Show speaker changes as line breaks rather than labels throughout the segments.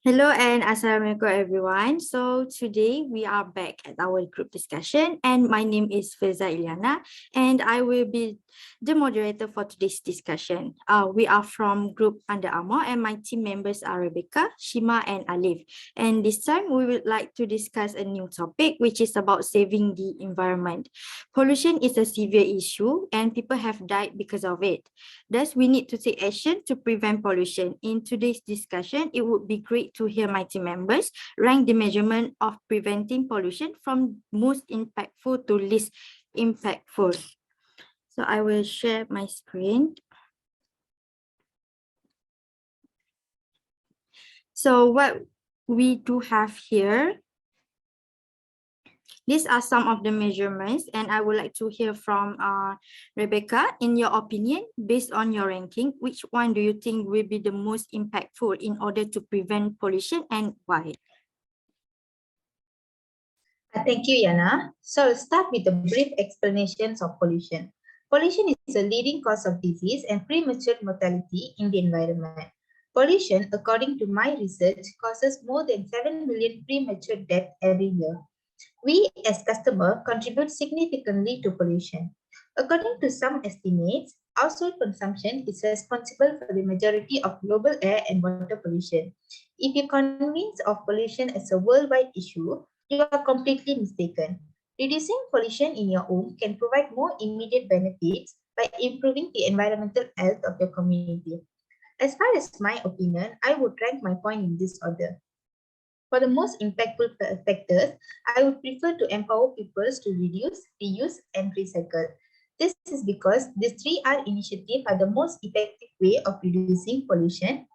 Hello and Assalamualaikum everyone. So today we are back at our group discussion and my name is Firza Ilyana and I will be the moderator for today's discussion. We are from group Underarmour and my team members are Rebecca, Shima and Alif. And this time we would like to discuss a new topic which is about saving the environment. Pollution is a severe issue and people have died because of it. Thus, we need to take action to prevent pollution. In today's discussion, it would be great to hear my team members rank the measurement of preventing pollution from most impactful to least impactful. So I will share my screen. So what we do have here, these are some of the measurements, and I would like to hear from Rebecca. In your opinion, based on your ranking, which one do you think will be the most impactful in order to prevent pollution and why?
Thank you, Yana. So I'll start with a brief explanations of pollution. Pollution is a leading cause of disease and premature mortality in the environment. Pollution, according to my research, causes more than 7 million premature deaths every year. We as customers contribute significantly to pollution. According to some estimates, household consumption is responsible for the majority of global air and water pollution. If you're convinced of pollution as a worldwide issue, you are completely mistaken. Reducing pollution in your home can provide more immediate benefits by improving the environmental health of your community. As far as my opinion, I would rank my point in this order. For the most impactful factors, I would prefer to empower people to reduce, reuse, and recycle. This is because these 3R initiatives are the most effective way of reducing pollution.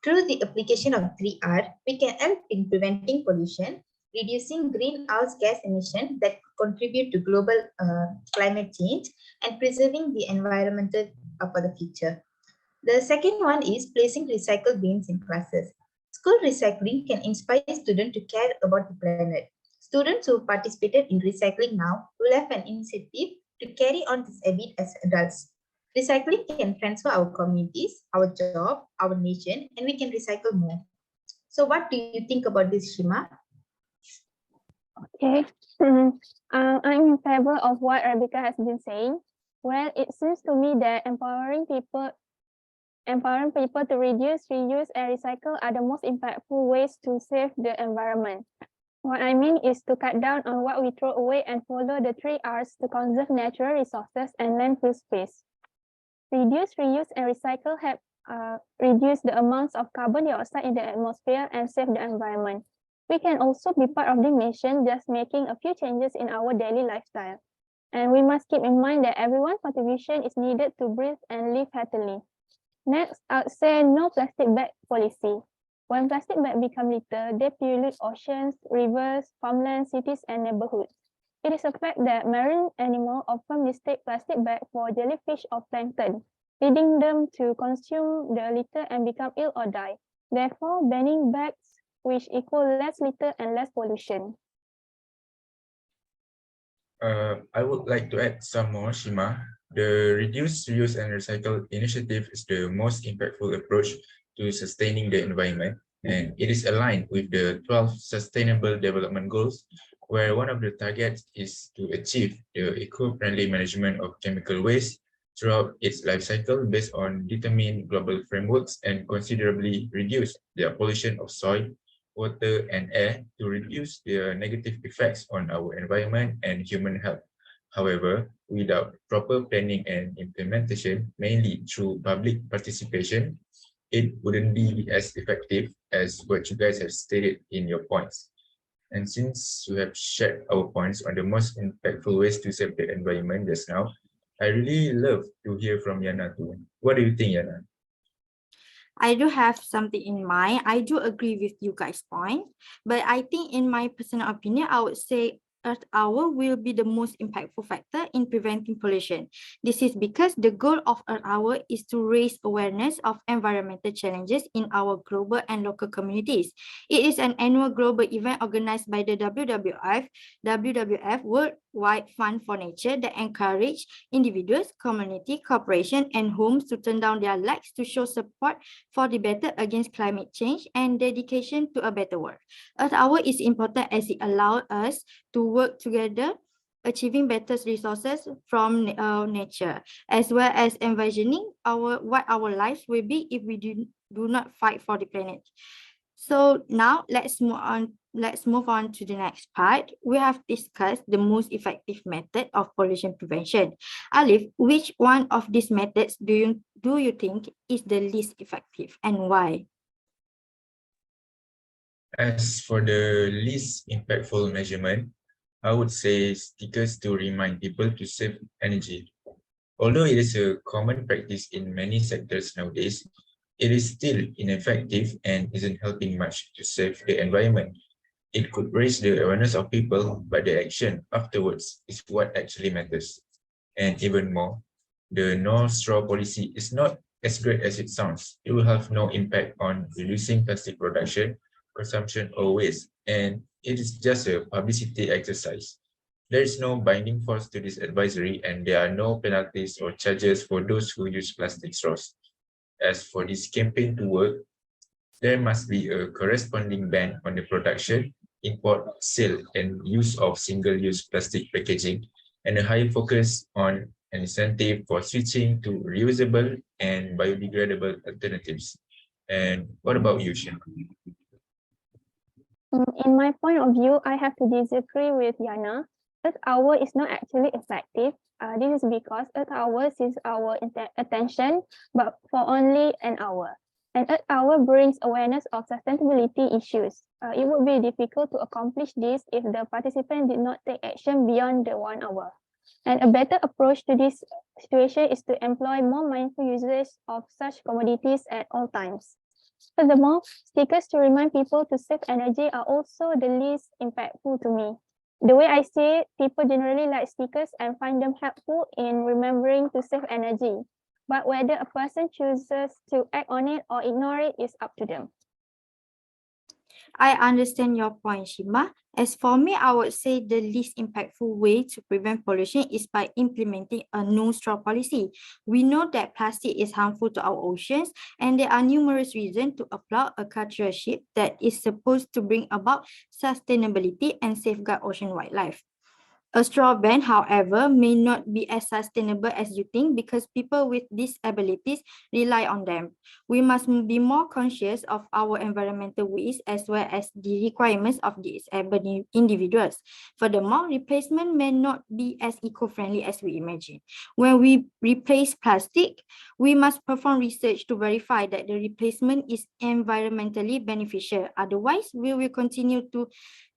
Through the application of 3R, we can help in preventing pollution, reducing greenhouse gas emissions that contribute to global climate change, and preserving the environmental for the future. The second one is placing recycle bins in classes. School recycling can inspire students to care about the planet. Students who participated in recycling now will have an incentive to carry on this habit as adults. Recycling can transfer our communities, our job, our nation, and we can recycle more. So what do you think about this, Shima?
Okay, I'm in favor of what Rebecca has been saying. Well, it seems to me that empowering people to reduce, reuse, and recycle are the most impactful ways to save the environment. What I mean is to cut down on what we throw away and follow the 3Rs to conserve natural resources and landfill space. Reduce, reuse, and recycle help reduce the amounts of carbon dioxide in the atmosphere and save the environment. We can also be part of the mission, just making a few changes in our daily lifestyle. And we must keep in mind that everyone's contribution is needed to breathe and live healthily. Next, I would say no plastic bag policy. When plastic bags become litter, they pollute oceans, rivers, farmlands, cities, and neighborhoods. It is a fact that marine animals often mistake plastic bags for jellyfish or plankton, leading them to consume the litter and become ill or die. Therefore, banning bags which equal less litter and less pollution.
I would like to add some more, Shima. The Reduce, Reuse and Recycle initiative is the most impactful approach to sustaining the environment, and it is aligned with the 12 Sustainable Development Goals, where one of the targets is to achieve the eco-friendly management of chemical waste throughout its life cycle based on determined global frameworks and considerably reduce the pollution of soil, water, and air to reduce their negative effects on our environment and human health. However, without proper planning and implementation, mainly through public participation, it wouldn't be as effective as what you guys have stated in your points. And since you have shared our points on the most impactful ways to save the environment just now, I really love to hear from Yana too. What do you think, Yana?
I do have something in mind. I do agree with you guys' point, but I think in my personal opinion, I would say Earth Hour will be the most impactful factor in preventing pollution. This is because the goal of Earth Hour is to raise awareness of environmental challenges in our global and local communities. It is an annual global event organized by the WWF World wide fund for nature that encourage individuals, community, corporation, and homes to turn down their lights to show support for the battle against climate change and dedication to a better world. Earth Hour is important as it allows us to work together, achieving better resources from nature, as well as envisioning what our lives will be if we do not fight for the planet. So now let's move on. Let's move on to the next part. We have discussed the most effective method of pollution prevention. Alif, which one of these methods do you think is the least effective and why?
As for the least impactful measurement, I would say stickers to remind people to save energy. Although it is a common practice in many sectors nowadays, it is still ineffective and isn't helping much to save the environment. It could raise the awareness of people, but the action afterwards is what actually matters. And even more, the no straw policy is not as great as it sounds. It will have no impact on reducing plastic production, consumption, or waste, and it is just a publicity exercise. There is no binding force to this advisory, and there are no penalties or charges for those who use plastic straws. As for this campaign to work, there must be a corresponding ban on the production, import, sale, and use of single-use plastic packaging, and a high focus on an incentive for switching to reusable and biodegradable alternatives. And what about you, Shin?
In my point of view, I have to disagree with Yana. Earth Hour is not actually effective. This is because Earth Hour sees our attention, but for only an hour. And Earth Hour brings awareness of sustainability issues. It would be difficult to accomplish this if the participant did not take action beyond the 1 hour. And a better approach to this situation is to employ more mindful usage of such commodities at all times. Furthermore, stickers to remind people to save energy are also the least impactful to me. The way I see it, people generally like stickers and find them helpful in remembering to save energy. But whether a person chooses to act on it or ignore it is up to them.
I understand your point, Shima. As for me, I would say the least impactful way to prevent pollution is by implementing a no straw policy. We know that plastic is harmful to our oceans, and there are numerous reasons to applaud a cultural shift that is supposed to bring about sustainability and safeguard ocean wildlife. A straw ban, however, may not be as sustainable as you think because people with disabilities rely on them. We must be more conscious of our environmental waste as well as the requirements of disabled individuals. Furthermore, replacement may not be as eco-friendly as we imagine. When we replace plastic, we must perform research to verify that the replacement is environmentally beneficial. Otherwise, we will continue to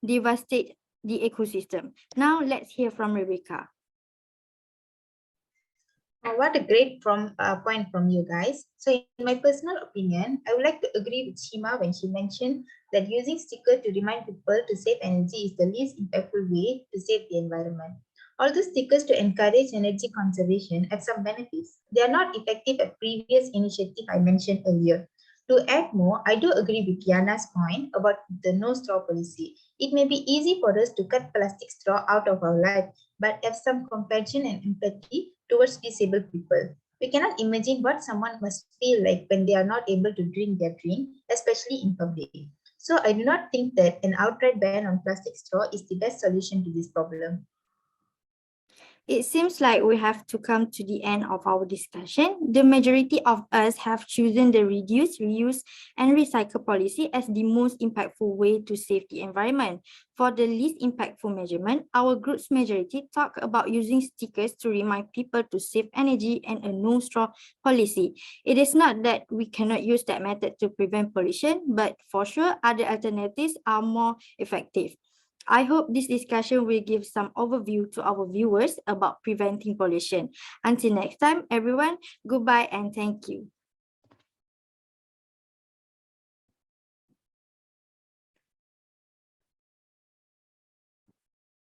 devastate the ecosystem. Now let's hear from Rebecca.
What a great point from you guys. So in my personal opinion, I would like to agree with Shima when she mentioned that using stickers to remind people to save energy is the least impactful way to save the environment. Although stickers to encourage energy conservation have some benefits, they are not effective at previous initiative I mentioned earlier. To add more, I do agree with Yana's point about the no straw policy. It may be easy for us to cut plastic straw out of our life, but have some compassion and empathy towards disabled people. We cannot imagine what someone must feel like when they are not able to drink their drink, especially in public. So I do not think that an outright ban on plastic straw is the best solution to this problem.
It seems like we have to come to the end of our discussion. The majority of us have chosen the reduce, reuse, and recycle policy as the most impactful way to save the environment. For the least impactful measurement, our group's majority talk about using stickers to remind people to save energy and a no straw policy. It is not that we cannot use that method to prevent pollution, but for sure, other alternatives are more effective. I hope this discussion will give some overview to our viewers about preventing pollution. Until next time, everyone, goodbye and thank you.